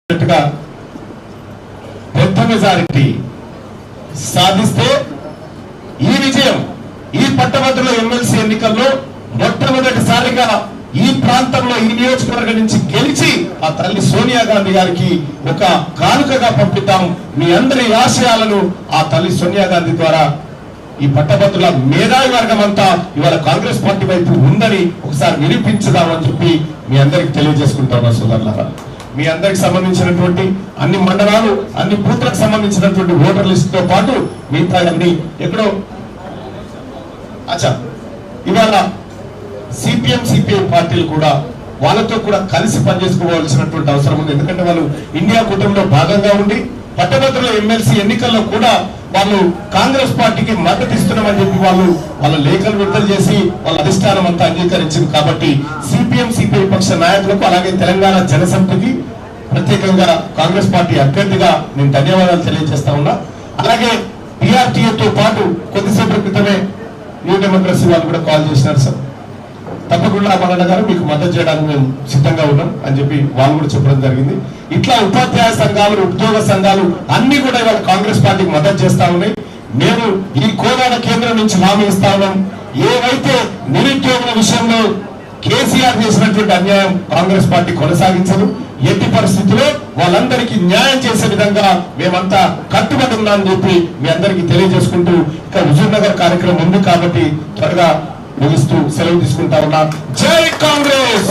పెద్ద మెజారిటీ సాధిస్తే ఈ విజయం ఈ పట్టభద్రుల ఎమ్మెల్సీ ఎన్నికల్లో మొట్టమొదటిసారిగా ఈ ప్రాంతంలో ఈ నియోజకవర్గం నుంచి గెలిచి ఆ తల్లి సోనియా గాంధీ గారికి ఒక కానుకగా పంపిద్దాం మీ అందరి ఆశయాలను ఆ తల్లి సోనియా గాంధీ ద్వారా ఈ పట్టభద్రుల మేధావి వర్గం అంతా ఇవాళ కాంగ్రెస్ పార్టీ వైపు ఉందని ఒకసారి వినిపించుదామని చెప్పి మీ అందరికి తెలియజేసుకుంటాను సోదరులారా. మీ అందరికి సంబంధించినటువంటి అన్ని మండలాలు అన్ని బూత్లకు సంబంధించినటువంటి ఓటర్ లిస్ట్ తో పాటు మిగతా అన్ని ఎక్కడో ఇవాళ సిపిఎం సిపిఐ పార్టీలు కూడా వాళ్ళతో కూడా కలిసి పనిచేసుకోవాల్సినటువంటి అవసరం ఉంది. ఎందుకంటే వాళ్ళు ఇండియా కూటమిలో భాగంగా ఉండి పట్టభద్రుల ఎమ్మెల్సీ ఎన్నికల్లో కూడా వాళ్ళు కాంగ్రెస్ పార్టీకి మద్దతు ఇస్తున్నామని చెప్పి వాళ్ళ లేఖలు విడుదల చేసి వాళ్ళ అధిష్టానం అంతా అంగీకరించింది. కాబట్టి సిపిఎం సిపిఐ పక్ష నాయకులకు అలాగే తెలంగాణ జనసమితికి ప్రత్యేకంగా కాంగ్రెస్ పార్టీ అభ్యర్థిగా నేను ధన్యవాదాలు తెలియజేస్తా ఉన్నా. అలాగే పిఆర్టీఏతో పాటు కొద్దిసేపటి క్రితమే న్యూ డెమోక్రసీ వాళ్ళు కూడా కాల్ చేసినారు. సార్ తప్పకుండా మల్లన్న గారు మీకు మద్దతు చేయడానికి మేము సిద్ధంగా ఉన్నాం అని చెప్పి వాళ్ళు కూడా చెప్పడం జరిగింది. ఇట్లా ఉపాధ్యాయ సంఘాలు ఉద్యోగ సంఘాలు అన్ని కూడా ఇవాళ కాంగ్రెస్ పార్టీకి మద్దతు చేస్తా ఉన్నాయి. మేము ఈ కోదాడ కేంద్రం నుంచి హామీ ఇస్తా ఉన్నాం. ఏవైతే నిరుద్యోగుల విషయంలో కేసీఆర్ చేసినటువంటి అన్యాయం కాంగ్రెస్ పార్టీ కొనసాగించదు. ఎట్టి పరిస్థితుల్లో వాళ్ళందరికీ న్యాయం చేసే విధంగా మేమంతా కట్టుబడి ఉన్నామని చెప్పి మీ అందరికీ తెలియజేసుకుంటూ ఇక హుజూర్ నగర్ కార్యక్రమం ఉంది కాబట్టి త్వరగా ముగిస్తూ సెలవు తీసుకుంటా ఉన్నా. జై కాంగ్రెస్.